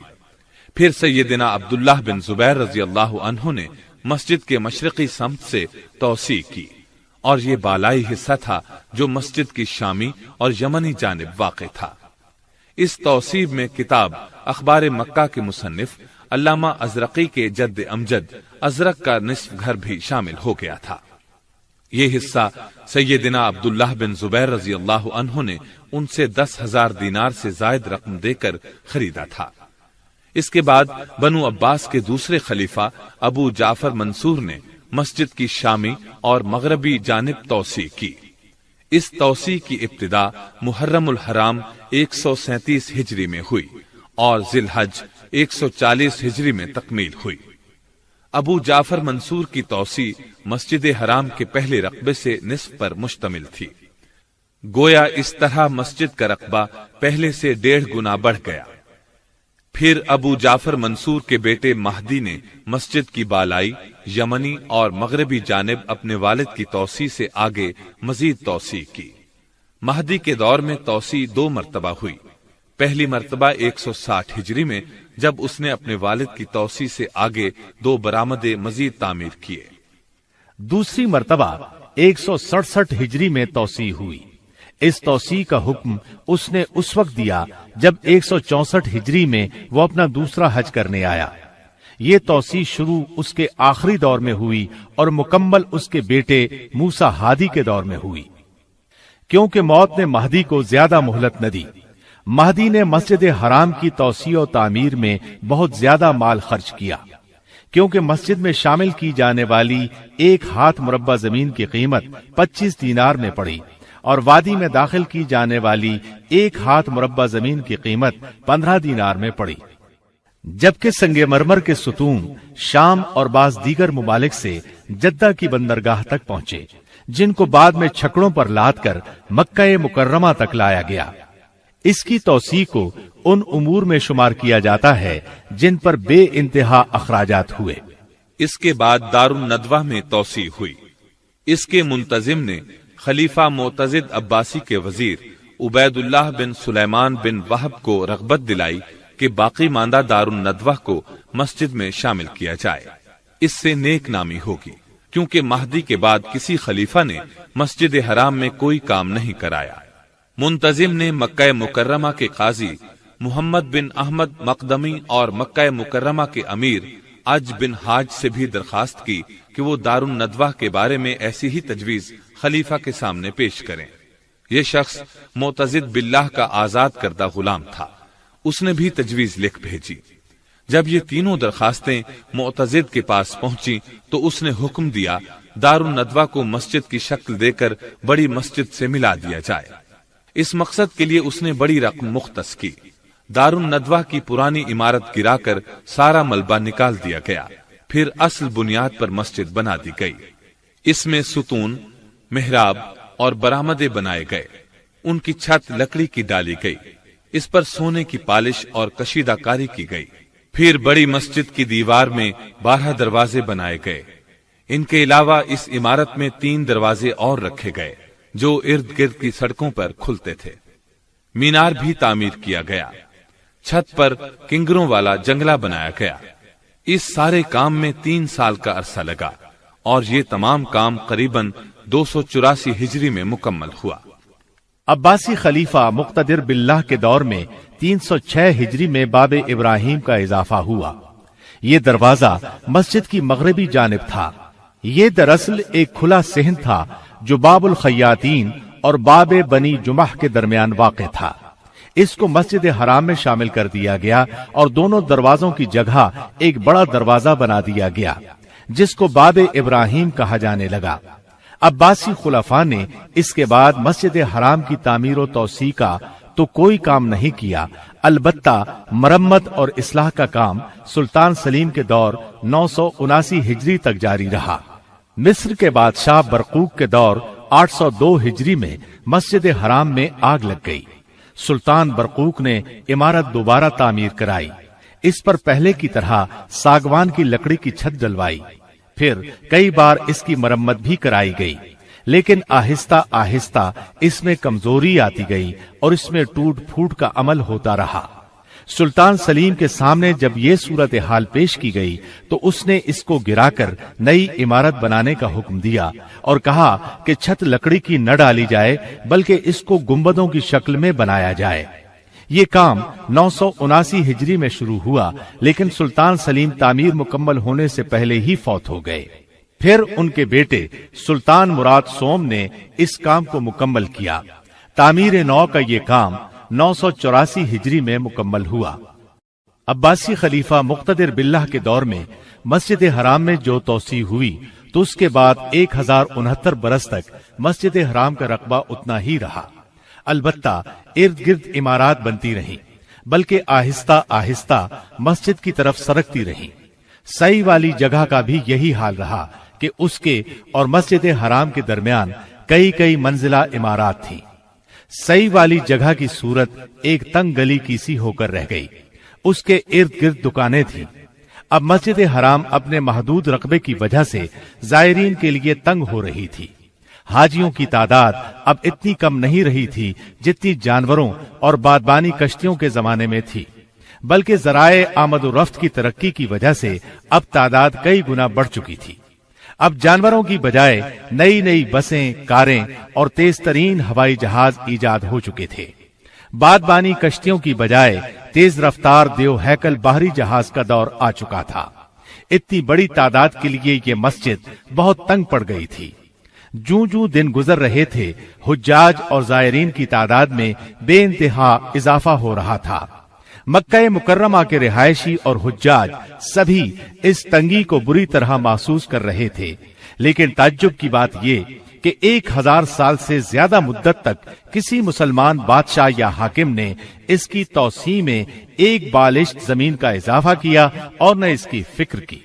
پھر سیدنا عبداللہ بن زبیر رضی اللہ عنہ نے مسجد کے مشرقی سمت سے توسیع کی، اور یہ بالائی حصہ تھا جو مسجد کی شامی اور یمنی جانب واقع تھا۔ اس توسیع میں کتاب اخبار مکہ کے مصنف علامہ ازرقی کے جد امجد ازرق کا نصف گھر بھی شامل ہو گیا تھا۔ یہ حصہ سیدنا عبداللہ بن زبیر رضی اللہ عنہ نے ان سے 10,000 دینار سے زائد رقم دے کر خریدا تھا۔ اس کے بعد بنو عباس کے دوسرے خلیفہ ابو جعفر منصور نے مسجد کی شامی اور مغربی جانب توسیع کی۔ اس توسیع کی ابتدا محرم الحرام 137 ہجری میں ہوئی اور ذی الحج 140 ہجری میں تکمیل ہوئی۔ ابو جعفر منصور کی توسیع مسجد حرام کے پہلے رقبے سے نصف پر مشتمل تھی۔ گویا اس طرح مسجد کا رقبہ پہلے سے 1.5 گنا بڑھ گیا۔ پھر ابو جعفر منصور کے بیٹے مہدی نے مسجد کی بالائی، یمنی اور مغربی جانب اپنے والد کی توسیع سے آگے مزید توسیع کی۔ مہدی کے دور میں توسیع 2 مرتبہ ہوئی۔ پہلی مرتبہ 160 ہجری میں جب اس نے اپنے والد کی توسیع سے آگے 2 برآمدے مزید تعمیر کیے۔ دوسری مرتبہ 167 ہجری میں توسیع ہوئی۔ اس توسیع کا حکم اس نے اس وقت دیا جب 164 ہجری میں وہ اپنا دوسرا حج کرنے آیا۔ یہ توسیع شروع اس کے آخری دور میں ہوئی اور مکمل اس کے بیٹے موسیٰ ہادی کے دور میں ہوئی، کیونکہ موت نے مہدی کو زیادہ مہلت نہ دی۔ مہدی نے مسجد حرام کی توسیع و تعمیر میں بہت زیادہ مال خرچ کیا۔ کیونکہ مسجد میں شامل کی جانے والی 1 ہاتھ مربع زمین کی قیمت 25 دینار میں پڑی اور وادی میں داخل کی جانے والی 1 ہاتھ مربع زمین کی قیمت 15 دینار میں پڑی، جبکہ سنگ مرمر کے ستون شام اور بعض دیگر ممالک سے جدہ کی بندرگاہ تک پہنچے، جن کو بعد میں چھکڑوں پر لاد کر مکہ مکرمہ تک لایا گیا۔ اس کی توسیع کو ان امور میں شمار کیا جاتا ہے جن پر بے انتہا اخراجات ہوئے۔ اس کے بعد دارالندوہ میں توسیع ہوئی۔ اس کے منتظم نے خلیفہ معتضد عباسی کے وزیر عبید اللہ بن سلیمان بن وہب کو رغبت دلائی کہ باقی ماندہ دارالندوہ کو مسجد میں شامل کیا جائے، اس سے نیک نامی ہوگی، کیونکہ مہدی کے بعد کسی خلیفہ نے مسجد حرام میں کوئی کام نہیں کرایا۔ منتظم نے مکہ مکرمہ کے قاضی محمد بن احمد مقدمی اور مکہ مکرمہ کے امیر عج بن حاج سے بھی درخواست کی کہ وہ دارالندوہ کے بارے میں ایسی ہی تجویز خلیفہ کے سامنے پیش کریں۔ یہ شخص معتضد باللہ کا آزاد کردہ غلام تھا، اس نے بھی تجویز لکھ بھیجی۔ جب یہ تینوں درخواستیں معتضد کے پاس پہنچی تو اس نے حکم دیا دارالندوہ کو مسجد کی شکل دے کر بڑی مسجد سے ملا دیا جائے۔ اس مقصد کے لیے اس نے بڑی رقم مختص کی۔ دارالندوہ کی پرانی عمارت گرا کر سارا ملبہ نکال دیا گیا، پھر اصل بنیاد پر مسجد بنا دی گئی۔ اس میں ستون، محراب اور برآمدے بنائے گئے، ان کی چھت لکڑی کی ڈالی گئی، اس پر سونے کی پالش اور کشیدہ کاری کی گئی۔ پھر بڑی مسجد کی دیوار میں 12 دروازے بنائے گئے۔ ان کے علاوہ اس عمارت میں 3 دروازے اور رکھے گئے جو ارد گرد کی سڑکوں پر کھلتے تھے۔ مینار بھی تعمیر کیا گیا، چھت پر کنگروں والا جنگلہ بنایا گیا۔ اس سارے کام میں 3 سال کا عرصہ لگا اور یہ تمام کام قریباً 284 ہجری میں مکمل ہوا۔ عباسی خلیفہ مقتدر باللہ کے دور میں 306 ہجری میں باب ابراہیم کا اضافہ ہوا۔ یہ دروازہ مسجد کی مغربی جانب تھا۔ یہ دراصل ایک کھلا صحن تھا جو باب الخیاطین اور باب بنی جمح کے درمیان واقع تھا۔ اس کو مسجد حرام میں شامل کر دیا گیا اور دونوں دروازوں کی جگہ ایک بڑا دروازہ بنا دیا گیا جس کو باب ابراہیم کہا جانے لگا۔ عباسی خلفاء نے اس کے بعد مسجد حرام کی تعمیر و توسیع کا تو کوئی کام نہیں کیا، البتہ مرمت اور اصلاح کا کام سلطان سلیم کے دور 979 ہجری تک جاری رہا۔ مصر کے بادشاہ برقوق کے دور 802 ہجری میں مسجد حرام میں آگ لگ گئی۔ سلطان برقوق نے عمارت دوبارہ تعمیر کرائی، اس پر پہلے کی طرح ساگوان کی لکڑی کی چھت ڈلوائی، پھر کئی بار اس کی مرمت بھی کرائی گئی، لیکن آہستہ آہستہ اس میں کمزوری آتی گئی اور اس میں ٹوٹ پھوٹ کا عمل ہوتا رہا۔ سلطان سلیم کے سامنے جب یہ صورتحال پیش کی گئی تو اس نے اس کو گرا کر نئی عمارت بنانے کا حکم دیا اور کہا کہ چھت لکڑی کی نہ ڈالی جائے بلکہ اس کو گنبدوں کی شکل میں بنایا جائے۔ یہ کام 979 ہجری میں شروع ہوا، لیکن سلطان سلیم تعمیر مکمل ہونے سے پہلے ہی فوت ہو گئے۔ پھر ان کے بیٹے سلطان مراد سوم نے اس کام کو مکمل کیا۔ تعمیر نو کا یہ کام 984 ہجری میں مکمل ہوا۔ عباسی خلیفہ مقتدر باللہ کے دور میں مسجد حرام میں جو توسیع ہوئی تو اس کے بعد 1069 برس تک مسجد حرام کا رقبہ اتنا ہی رہا، البتہ ارد گرد عمارات بنتی رہیں، بلکہ آہستہ آہستہ مسجد کی طرف سرکتی رہیں۔ سعی والی جگہ کا بھی یہی حال رہا کہ اس کے اور مسجد حرام کے درمیان کئی منزلہ عمارات تھیں۔ سعی والی جگہ کی صورت ایک تنگ گلی کی سی ہو کر رہ گئی، اس کے ارد گرد دکانیں تھیں۔ اب مسجد حرام اپنے محدود رقبے کی وجہ سے زائرین کے لیے تنگ ہو رہی تھی۔ حاجیوں کی تعداد اب اتنی کم نہیں رہی تھی جتنی جانوروں اور بادبانی کشتیوں کے زمانے میں تھی، بلکہ ذرائع آمد و رفت کی ترقی کی وجہ سے اب تعداد کئی گنا بڑھ چکی تھی۔ اب جانوروں کی بجائے نئی بسیں، کاریں اور تیز ترین ہوائی جہاز ایجاد ہو چکے تھے۔ بادبانی کشتیوں کی بجائے تیز رفتار دیو ہیکل باہری جہاز کا دور آ چکا تھا۔ اتنی بڑی تعداد کے لیے یہ مسجد بہت تنگ پڑ گئی تھی۔ جوں دن گزر رہے تھے، حجاج اور زائرین کی تعداد میں بے انتہا اضافہ ہو رہا تھا۔ مکہ مکرمہ کے رہائشی اور حجاج سبھی اس تنگی کو بری طرح محسوس کر رہے تھے، لیکن تعجب کی بات یہ کہ 1000 سال سے زیادہ مدت تک کسی مسلمان بادشاہ یا حاکم نے اس کی توسیع میں ایک بالشت زمین کا اضافہ کیا اور نہ اس کی فکر کی۔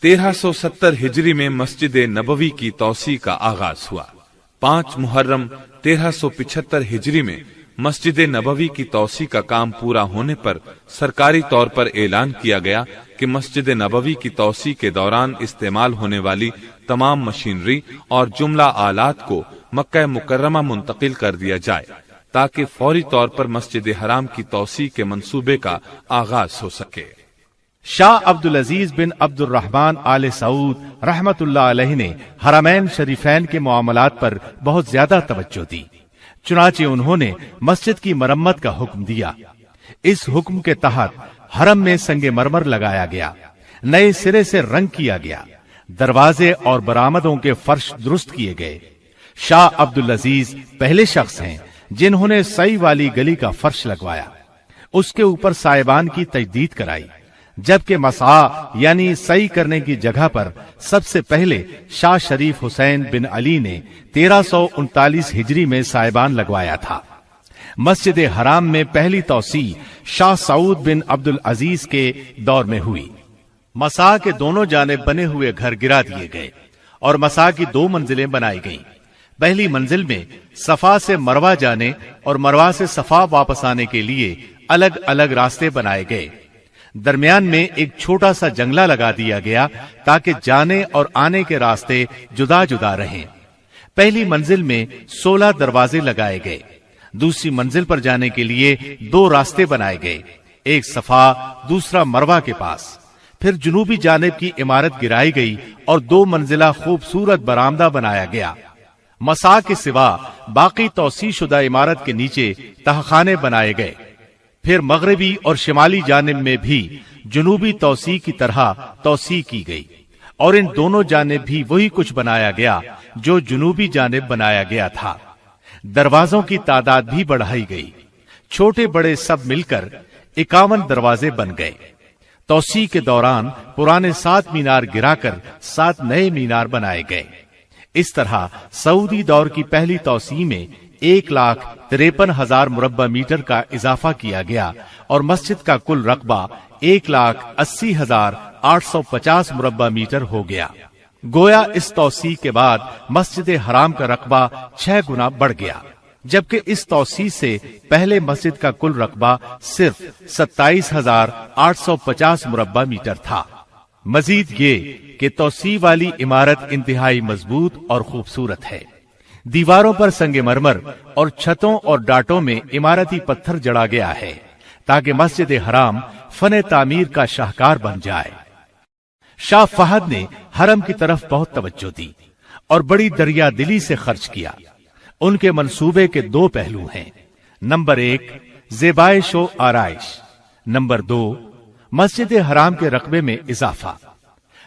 1370 ہجری میں مسجد نبوی کی توسیع کا آغاز ہوا۔ 5 محرم 1375 ہجری میں مسجد نبوی کی توسیع کا کام پورا ہونے پر سرکاری طور پر اعلان کیا گیا کہ مسجد نبوی کی توسیع کے دوران استعمال ہونے والی تمام مشینری اور جملہ آلات کو مکہ مکرمہ منتقل کر دیا جائے تاکہ فوری طور پر مسجد حرام کی توسیع کے منصوبے کا آغاز ہو سکے۔ شاہ عبدالعزیز بن عبد الرحمن آل سعود رحمت اللہ علیہ نے حرمین شریفین کے معاملات پر بہت زیادہ توجہ دی، چنانچہ انہوں نے مسجد کی مرمت کا حکم دیا۔ اس حکم کے تحت حرم میں سنگ مرمر لگایا گیا، نئے سرے سے رنگ کیا گیا، دروازے اور برآمدوں کے فرش درست کیے گئے۔ شاہ عبدالعزیز پہلے شخص ہیں جنہوں نے سعی والی گلی کا فرش لگوایا، اس کے اوپر سائبان کی تجدید کرائی، جبکہ مسعی یعنی سعی کرنے کی جگہ پر سب سے پہلے شاہ شریف حسین بن علی نے 1339 ہجری میں سائبان لگوایا تھا۔ مسجد حرام میں پہلی توسیع شاہ سعود بن عبدالعزیز کے دور میں ہوئی۔ مسعی کے دونوں جانب بنے ہوئے گھر گرا دیے گئے اور مسعی کی 2 منزلیں بنائی گئیں۔ پہلی منزل میں صفا سے مروہ جانے اور مروہ سے صفا واپس آنے کے لیے الگ الگ راستے بنائے گئے۔ درمیان میں ایک چھوٹا سا جنگلہ لگا دیا گیا تاکہ جانے اور آنے کے راستے جدا جدا رہیں۔ پہلی منزل میں 16 دروازے لگائے گئے۔ دوسری منزل پر جانے کے لیے 2 راستے بنائے گئے، ایک صفا دوسرا مروہ کے پاس۔ پھر جنوبی جانب کی عمارت گرائی گئی اور 2 منزلہ خوبصورت برآمدہ بنایا گیا۔ مسعی کے سوا باقی توسیع شدہ عمارت کے نیچے تہخانے بنائے گئے۔ پھر مغربی اور شمالی جانب میں بھی جنوبی توسیع کی طرح توسیع کی گئی اور ان دونوں جانب بھی وہی کچھ بنایا گیا جو جنوبی جانب بنایا گیا تھا۔ دروازوں کی تعداد بھی بڑھائی گئی، چھوٹے بڑے سب مل کر 51 دروازے بن گئے۔ توسیع کے دوران پرانے 7 مینار گرا کر 7 نئے مینار بنائے گئے۔ اس طرح سعودی دور کی پہلی توسیع میں 1,53,000 مربع میٹر کا اضافہ کیا گیا اور مسجد کا کل رقبہ 1,80,850 مربع میٹر ہو گیا۔ گویا اس توسیع کے بعد مسجد حرام کا رقبہ 6 گنا بڑھ گیا، جبکہ اس توسیع سے پہلے مسجد کا کل رقبہ صرف 27,850 مربع میٹر تھا۔ مزید یہ کہ توسیع والی عمارت انتہائی مضبوط اور خوبصورت ہے۔ دیواروں پر سنگ مرمر اور چھتوں اور ڈاٹوں میں عمارتی پتھر جڑا گیا ہے تاکہ مسجد حرام فن تعمیر کا شاہکار بن جائے۔ شاہ فہد نے حرم کی طرف بہت توجہ دی اور بڑی دریا دلی سے خرچ کیا۔ ان کے منصوبے کے 2 پہلو ہیں، نمبر 1 زیبائش و آرائش، نمبر 2 مسجد حرام کے رقبے میں اضافہ۔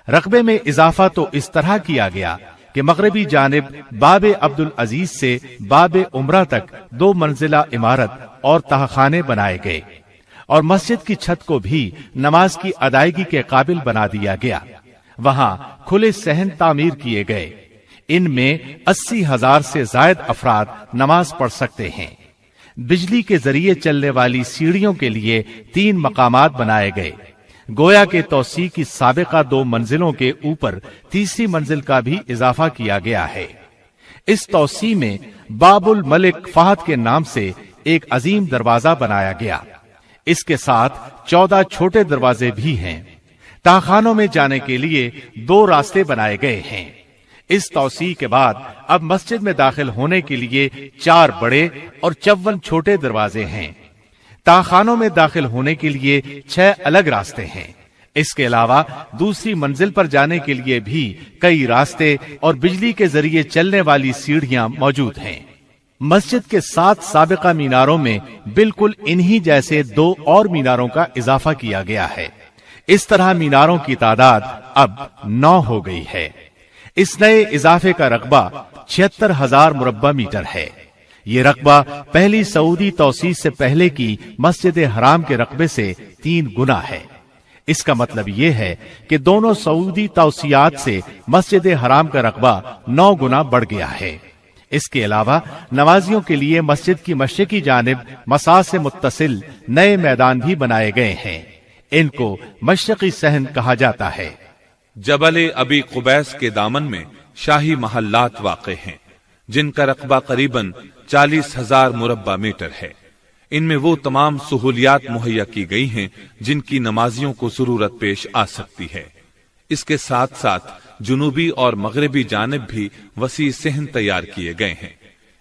رقبے میں اضافہ تو اس طرح کیا گیا کہ مغربی جانب باب عبدالعزیز سے باب عمرہ تک 2 منزلہ عمارت اور تہخانے بنائے گئے اور مسجد کی چھت کو بھی نماز کی ادائیگی کے قابل بنا دیا گیا۔ وہاں کھلے صحن تعمیر کیے گئے، ان میں 80,000 سے زائد افراد نماز پڑھ سکتے ہیں۔ بجلی کے ذریعے چلنے والی سیڑھیوں کے لیے 3 مقامات بنائے گئے۔ گویا کے توسیع کی سابقہ 2 منزلوں کے اوپر تیسری منزل کا بھی اضافہ کیا گیا ہے۔ اس توسیع میں باب الملک فہد کے نام سے ایک عظیم دروازہ بنایا گیا۔ اس کے ساتھ 14 چھوٹے دروازے بھی ہیں۔ تہخانوں میں جانے کے لیے 2 راستے بنائے گئے ہیں۔ اس توسیع کے بعد اب مسجد میں داخل ہونے کے لیے 4 بڑے اور 54 چھوٹے دروازے ہیں۔ تہخانوں میں داخل ہونے کے لیے 6 الگ راستے ہیں۔ اس کے علاوہ دوسری منزل پر جانے کے لیے بھی کئی راستے اور بجلی کے ذریعے چلنے والی سیڑھیاں موجود ہیں۔ مسجد کے 7 سابقہ میناروں میں بالکل انہی جیسے 2 اور میناروں کا اضافہ کیا گیا ہے۔ اس طرح میناروں کی تعداد اب 9 ہو گئی ہے۔ اس نئے اضافے کا رقبہ 76,000 مربع میٹر ہے۔ یہ رقبہ پہلی سعودی توسیع سے پہلے کی مسجد حرام کے رقبے سے 3 گنا ہے۔ اس کا مطلب یہ ہے کہ دونوں سعودی توسیعات سے مسجد حرام کا رقبہ 9 گنا بڑھ گیا ہے۔ اس کے علاوہ نمازیوں کے لیے مسجد کی مشرقی جانب مساح سے متصل نئے میدان بھی بنائے گئے ہیں۔ ان کو مشرقی صحن کہا جاتا ہے۔ جبل ابی قبیس کے دامن میں شاہی محلات واقع ہیں، جن کا رقبہ قریباً 40,000 مربع میٹر ہے۔ ان میں وہ تمام سہولیات مہیا کی گئی ہیں جن کی نمازیوں کو ضرورت پیش آ سکتی ہے۔ اس کے ساتھ ساتھ جنوبی اور مغربی جانب بھی وسیع صحن تیار کیے گئے ہیں۔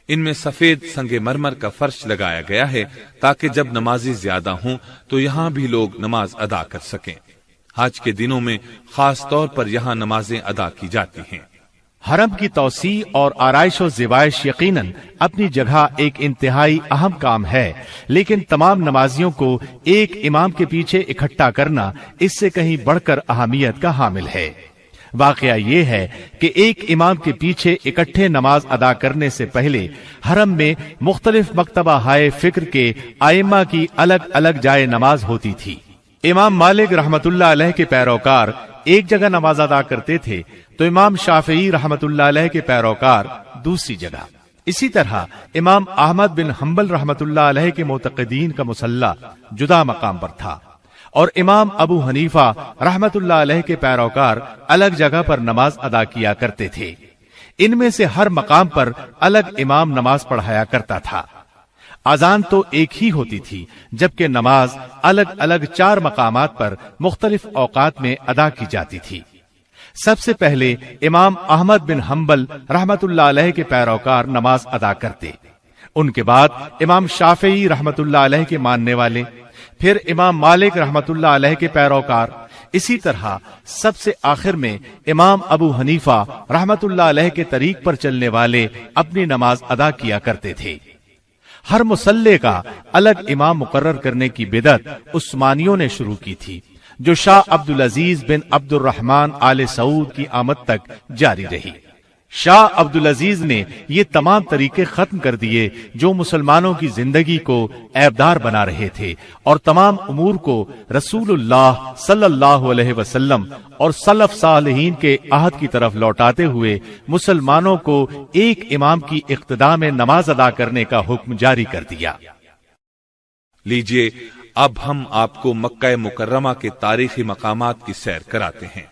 ان میں سفید سنگ مرمر کا فرش لگایا گیا ہے تاکہ جب نمازی زیادہ ہوں تو یہاں بھی لوگ نماز ادا کر سکیں۔ حج کے دنوں میں خاص طور پر یہاں نمازیں ادا کی جاتی ہیں۔ حرم کی توسیع اور آرائش و زیبائش یقیناً اپنی جگہ ایک انتہائی اہم کام ہے، لیکن تمام نمازیوں کو ایک امام کے پیچھے اکٹھا کرنا اس سے کہیں بڑھ کر اہمیت کا حامل ہے۔ واقعہ یہ ہے کہ ایک امام کے پیچھے اکٹھے نماز ادا کرنے سے پہلے حرم میں مختلف مکتبہ ہائے فکر کے ائمہ کی الگ الگ جائے نماز ہوتی تھی۔ امام مالک رحمت اللہ علیہ کے پیروکار ایک جگہ نماز ادا کرتے تھے تو امام شافعی رحمت اللہ علیہ کے پیروکار دوسری جگہ۔ اسی طرح امام احمد بن حنبل رحمت اللہ علیہ کے معتقدین کا مصلی جدا مقام پر تھا، اور امام ابو حنیفہ رحمت اللہ علیہ کے پیروکار الگ جگہ پر نماز ادا کیا کرتے تھے۔ ان میں سے ہر مقام پر الگ امام نماز پڑھایا کرتا تھا۔ اذان تو ایک ہی ہوتی تھی، جبکہ نماز الگ الگ 4 مقامات پر مختلف اوقات میں ادا کی جاتی تھی۔ سب سے پہلے امام احمد بن حنبل رحمت اللہ علیہ کے پیروکار نماز ادا کرتے، ان کے بعد امام شافعی رحمت اللہ علیہ کے ماننے والے، پھر امام مالک رحمت اللہ علیہ کے پیروکار، اسی طرح سب سے آخر میں امام ابو حنیفہ رحمت اللہ علیہ کے طریق پر چلنے والے اپنی نماز ادا کیا کرتے تھے۔ ہر مصلی کا الگ امام مقرر کرنے کی بدعت عثمانیوں نے شروع کی تھی، جو شاہ عبدالعزیز بن عبد الرحمن آل سعود کی آمد تک جاری رہی۔ شاہ عبدالعزیز نے یہ تمام طریقے ختم کر دیے جو مسلمانوں کی زندگی کو عیبدار بنا رہے تھے، اور تمام امور کو رسول اللہ صلی اللہ علیہ وسلم اور سلف صالحین کے عہد کی طرف لوٹاتے ہوئے مسلمانوں کو ایک امام کی اقتداء میں نماز ادا کرنے کا حکم جاری کر دیا۔ لیجئے اب ہم آپ کو مکہ مکرمہ کے تاریخی مقامات کی سیر کراتے ہیں۔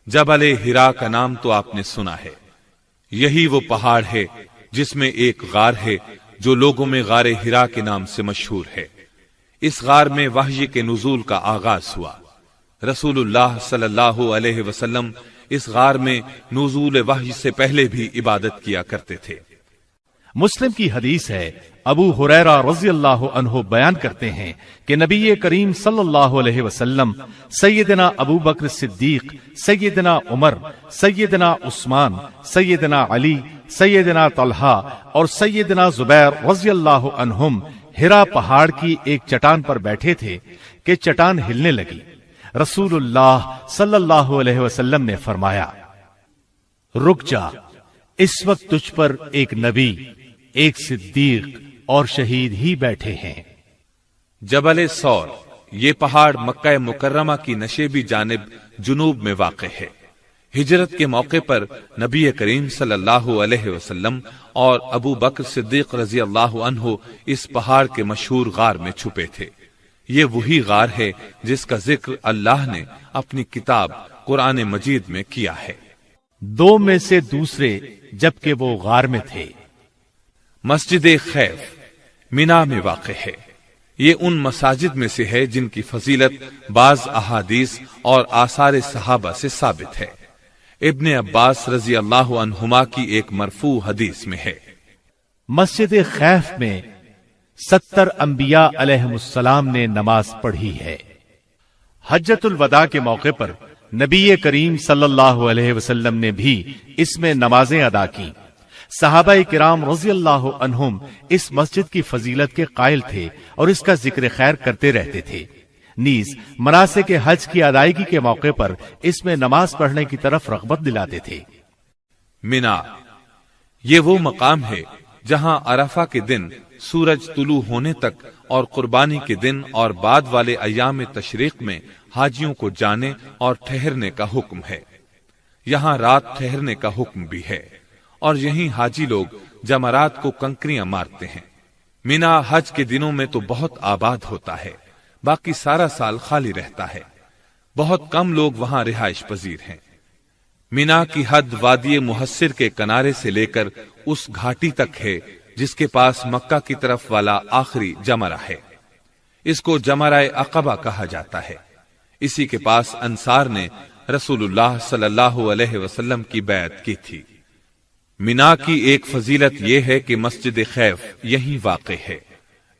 جبل حرا کا نام تو آپ نے سنا ہے۔ یہی وہ پہاڑ ہے جس میں ایک غار ہے جو لوگوں میں غار حرا کے نام سے مشہور ہے۔ اس غار میں وحی کے نزول کا آغاز ہوا۔ رسول اللہ صلی اللہ علیہ وسلم اس غار میں نزول وحی سے پہلے بھی عبادت کیا کرتے تھے۔ مسلم کی حدیث ہے، ابو ہریرہ رضی اللہ عنہ بیان کرتے ہیں کہ نبی کریم صلی اللہ علیہ وسلم سیدنا ابو بکر صدیق، سیدنا عمر، سیدنا عثمان، سیدنا علی، سیدنا طلحہ اور سیدنا زبیر رضی اللہ عنہم حرا پہاڑ کی ایک چٹان پر بیٹھے تھے کہ چٹان ہلنے لگی۔ رسول اللہ صلی اللہ علیہ وسلم نے فرمایا، رک جا، اس وقت تجھ پر ایک نبی، ایک صدیق اور شہید ہی بیٹھے ہیں۔ جبل سور، یہ پہاڑ مکہ مکرمہ کی نشیبی جانب جنوب میں واقع ہے۔ ہجرت کے موقع پر نبی کریم صلی اللہ علیہ وسلم اور ابو بکر صدیق رضی اللہ عنہ اس پہاڑ کے مشہور غار میں چھپے تھے۔ یہ وہی غار ہے جس کا ذکر اللہ نے اپنی کتاب قرآن مجید میں کیا ہے۔ 2 میں سے دوسرے جبکہ وہ غار میں تھے۔ مسجد خیف مینا میں واقع ہے۔ یہ ان مساجد میں سے ہے جن کی فضیلت بعض احادیث اور آثار صحابہ سے ثابت ہے۔ ابن عباس رضی اللہ عنہما کی ایک مرفوع حدیث میں ہے، مسجد خیف میں 70 انبیاء علیہم السلام نے نماز پڑھی ہے۔ حجۃ الوداع کے موقع پر نبی کریم صلی اللہ علیہ وسلم نے بھی اس میں نمازیں ادا کی۔ صحابہ کرام رضی اللہ عنہم اس مسجد کی فضیلت کے قائل تھے اور اس کا ذکر خیر کرتے رہتے تھے۔ نیز مناسک حج کی ادائیگی کے موقع پر اس میں نماز پڑھنے کی طرف رغبت دلاتے تھے۔ مینا، یہ وہ مقام ہے جہاں عرفہ کے دن سورج طلوع ہونے تک اور قربانی کے دن اور بعد والے ایام تشریق میں حاجیوں کو جانے اور ٹھہرنے کا حکم ہے۔ یہاں رات ٹھہرنے کا حکم بھی ہے، اور یہیں حاجی لوگ جمرات کو کنکریاں مارتے ہیں۔ مینا حج کے دنوں میں تو بہت آباد ہوتا ہے، باقی سارا سال خالی رہتا ہے۔ بہت کم لوگ وہاں رہائش پذیر ہیں۔ مینا کی حد وادی محصر کے کنارے سے لے کر اس گھاٹی تک ہے جس کے پاس مکہ کی طرف والا آخری جمرہ ہے۔ اس کو جمرہ عقبہ کہا جاتا ہے۔ اسی کے پاس انصار نے رسول اللہ صلی اللہ علیہ وسلم کی بیعت کی تھی۔ مینا کی ایک فضیلت یہ ہے کہ مسجد خیف یہیں واقع ہے۔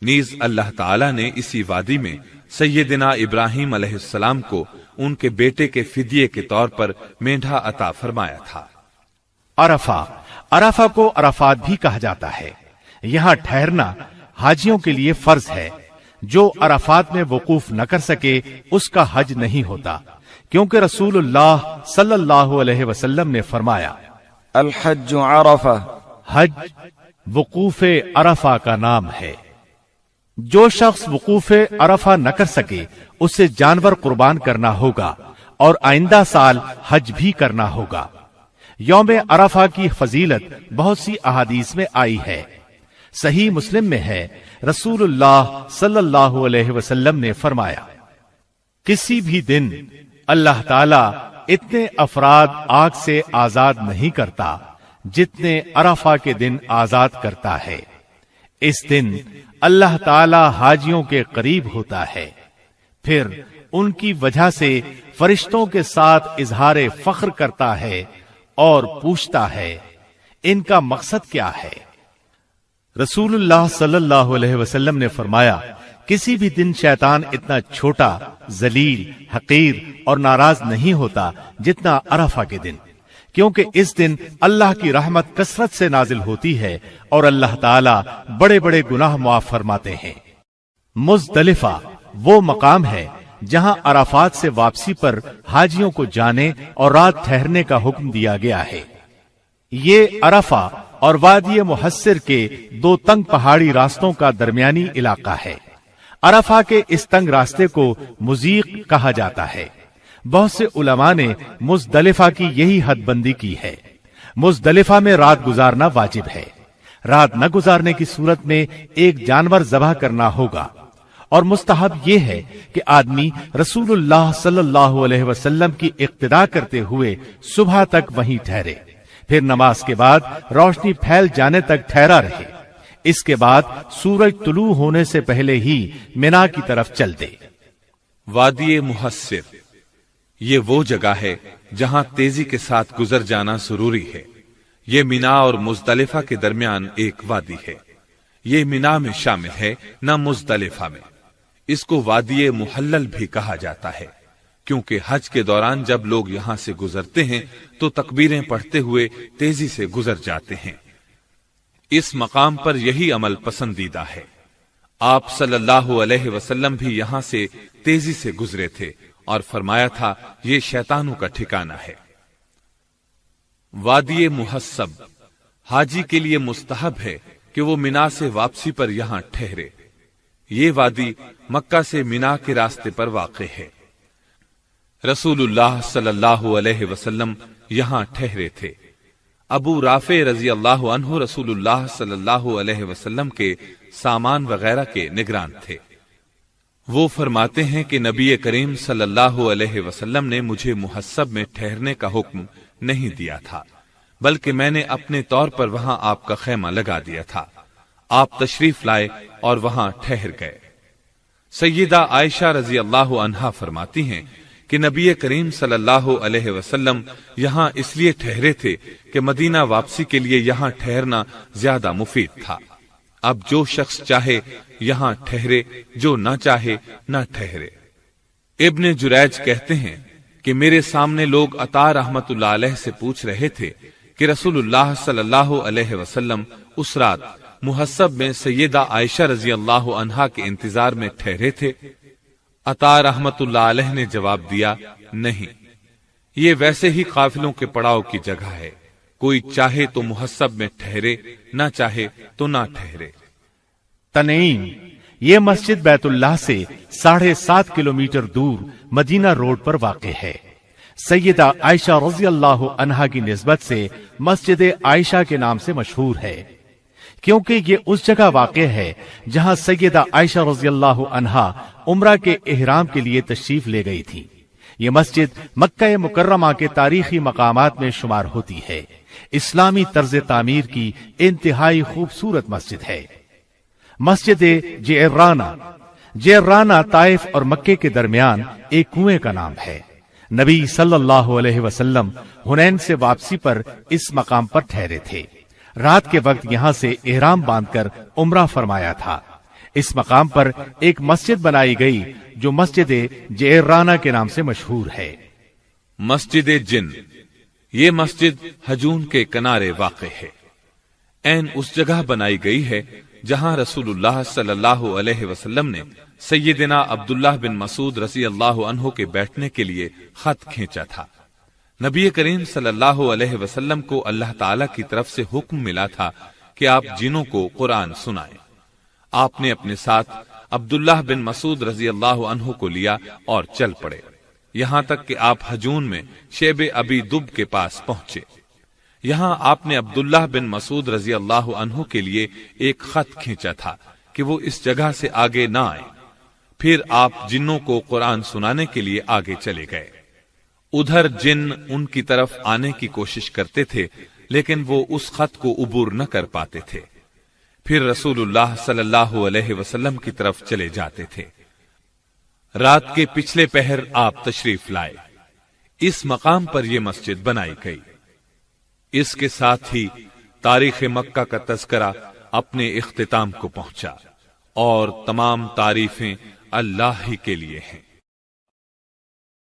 نیز اللہ تعالی نے اسی وادی میں سیدنا ابراہیم علیہ السلام کو ان کے بیٹے کے فدیے کے طور پر مینڈھا عطا فرمایا تھا۔ عرفہ کو عرفات بھی کہا جاتا ہے۔ یہاں ٹھہرنا حاجیوں کے لیے فرض ہے۔ جو عرفات میں وقوف نہ کر سکے اس کا حج نہیں ہوتا، کیونکہ رسول اللہ صلی اللہ علیہ وسلم نے فرمایا، الحج عرفہ، حج وقوف عرفہ کا نام ہے۔ جو شخص وقوف عرفہ نہ کر سکے اسے جانور قربان کرنا ہوگا اور آئندہ سال حج بھی کرنا ہوگا۔ یوم عرفہ کی فضیلت بہت سی احادیث میں آئی ہے۔ صحیح مسلم میں ہے، رسول اللہ صلی اللہ علیہ وسلم نے فرمایا، کسی بھی دن اللہ تعالی اتنے افراد آگ سے آزاد نہیں کرتا جتنے عرفہ کے دن آزاد کرتا ہے۔ اس دن اللہ تعالی حاجیوں کے قریب ہوتا ہے، پھر ان کی وجہ سے فرشتوں کے ساتھ اظہار فخر کرتا ہے اور پوچھتا ہے، ان کا مقصد کیا ہے؟ رسول اللہ صلی اللہ علیہ وسلم نے فرمایا، کسی بھی دن شیطان اتنا چھوٹا، ذلیل، حقیر اور ناراض نہیں ہوتا جتنا عرفہ کے دن، کیونکہ اس دن اللہ کی رحمت کثرت سے نازل ہوتی ہے اور اللہ تعالی بڑے بڑے گناہ معاف فرماتے ہیں۔ مزدلفہ وہ مقام ہے جہاں عرفات سے واپسی پر حاجیوں کو جانے اور رات ٹھہرنے کا حکم دیا گیا ہے۔ یہ عرفہ اور وادی محصر کے دو تنگ پہاڑی راستوں کا درمیانی علاقہ ہے۔ عرفہ کے اس تنگ راستے کو مضیق کہا جاتا ہے۔ بہت سے علماء نے مزدلفہ کی یہی حد بندی کی ہے۔ مزدلفہ میں رات گزارنا واجب ہے۔ رات نہ گزارنے کی صورت میں ایک جانور ذبح کرنا ہوگا، اور مستحب یہ ہے کہ آدمی رسول اللہ صلی اللہ علیہ وسلم کی اقتداء کرتے ہوئے صبح تک وہیں ٹھہرے، پھر نماز کے بعد روشنی پھیل جانے تک ٹھہرا رہے۔ اس کے بعد سورج طلوع ہونے سے پہلے ہی مینا کی طرف چل دے۔ وادی محصر یہ وہ جگہ ہے جہاں تیزی کے ساتھ گزر جانا ضروری ہے۔ یہ مینا اور مزدلفہ کے درمیان ایک وادی ہے۔ یہ مینا میں شامل ہے، نہ مزدلفہ میں۔ اس کو وادی محلل بھی کہا جاتا ہے، کیونکہ حج کے دوران جب لوگ یہاں سے گزرتے ہیں تو تکبیریں پڑھتے ہوئے تیزی سے گزر جاتے ہیں۔ اس مقام پر یہی عمل پسندیدہ ہے۔ آپ صلی اللہ علیہ وسلم بھی یہاں سے تیزی سے گزرے تھے اور فرمایا تھا، یہ شیطانوں کا ٹھکانہ ہے۔ وادی محصب حاجی کے لیے مستحب ہے کہ وہ مینا سے واپسی پر یہاں ٹھہرے۔ یہ وادی مکہ سے مینا کے راستے پر واقع ہے۔ رسول اللہ صلی اللہ علیہ وسلم یہاں ٹھہرے تھے۔ ابو رافع رضی اللہ عنہ رسول اللہ صلی اللہ علیہ وسلم کے سامان وغیرہ کے نگران تھے۔ وہ فرماتے ہیں کہ نبی کریم صلی اللہ علیہ وسلم نے مجھے محصب میں ٹھہرنے کا حکم نہیں دیا تھا، بلکہ میں نے اپنے طور پر وہاں آپ کا خیمہ لگا دیا تھا۔ آپ تشریف لائے اور وہاں ٹھہر گئے۔ سیدہ عائشہ رضی اللہ عنہا فرماتی ہیں کہ نبی کریم صلی اللہ علیہ وسلم یہاں اس لیے ٹھہرے تھے کہ مدینہ واپسی کے لیے یہاں ٹھہرنا زیادہ مفید تھا۔ اب جو شخص چاہے یہاں ٹھہرے، جو نہ چاہے نہ ٹھہرے۔ ابن جریج کہتے ہیں کہ میرے سامنے لوگ عطا رحمت اللہ علیہ سے پوچھ رہے تھے کہ رسول اللہ صلی اللہ علیہ وسلم اس رات محصب میں سیدہ عائشہ رضی اللہ عنہا کے انتظار میں ٹھہرے تھے؟ عطا رحمت اللہ علیہ نے جواب دیا، نہیں، یہ ویسے ہی قافلوں کے پڑاؤ کی جگہ ہے، کوئی چاہے تو محسب میں ٹھہرے، نہ چاہے تو نہ ٹھہرے۔ تنعیم، یہ مسجد بیت اللہ سے 7.5 کلومیٹر دور مدینہ روڈ پر واقع ہے۔ سیدہ عائشہ رضی اللہ عنہا کی نسبت سے مسجد عائشہ کے نام سے مشہور ہے، کیونکہ یہ اس جگہ واقع ہے جہاں سیدہ عائشہ رضی اللہ عنہا عمرہ کے احرام کے لیے تشریف لے گئی تھی۔ یہ مسجد مکہ مکرمہ کے تاریخی مقامات میں شمار ہوتی ہے۔ اسلامی طرز تعمیر کی انتہائی خوبصورت مسجد ہے۔ مسجد جعرانہ طائف اور مکے کے درمیان ایک کنویں کا نام ہے۔ نبی صلی اللہ علیہ وسلم حنین سے واپسی پر اس مقام پر ٹھہرے تھے۔ رات کے وقت یہاں سے احرام باندھ کر عمرہ فرمایا تھا۔ اس مقام پر ایک مسجد بنائی گئی جو مسجد جعرانہ کے نام سے مشہور ہے۔ مسجد جن، یہ مسجد حجون کے کنارے واقع ہے۔ عین اس جگہ بنائی گئی ہے جہاں رسول اللہ صلی اللہ علیہ وسلم نے سیدنا عبداللہ بن مسعود رضی اللہ عنہ کے بیٹھنے کے لیے خط کھینچا تھا۔ نبی کریم صلی اللہ علیہ وسلم کو اللہ تعالی کی طرف سے حکم ملا تھا کہ آپ جنوں کو قرآن سنائیں۔ آپ نے اپنے ساتھ عبداللہ بن مسعود رضی اللہ عنہ کو لیا اور چل پڑے، یہاں تک کہ آپ حجون میں شیب ابی دب کے پاس پہنچے۔ یہاں آپ نے عبداللہ بن مسعود رضی اللہ عنہ کے لیے ایک خط کھینچا تھا کہ وہ اس جگہ سے آگے نہ آئیں۔ پھر آپ جنوں کو قرآن سنانے کے لیے آگے چلے گئے۔ ادھر جن ان کی طرف آنے کی کوشش کرتے تھے، لیکن وہ اس خط کو عبور نہ کر پاتے تھے۔ پھر رسول اللہ صلی اللہ علیہ وسلم کی طرف چلے جاتے تھے۔ رات کے پچھلے پہر آپ تشریف لائے۔ اس مقام پر یہ مسجد بنائی گئی۔ اس کے ساتھ ہی تاریخ مکہ کا تذکرہ اپنے اختتام کو پہنچا، اور تمام تعریفیں اللہ ہی کے لیے ہیں۔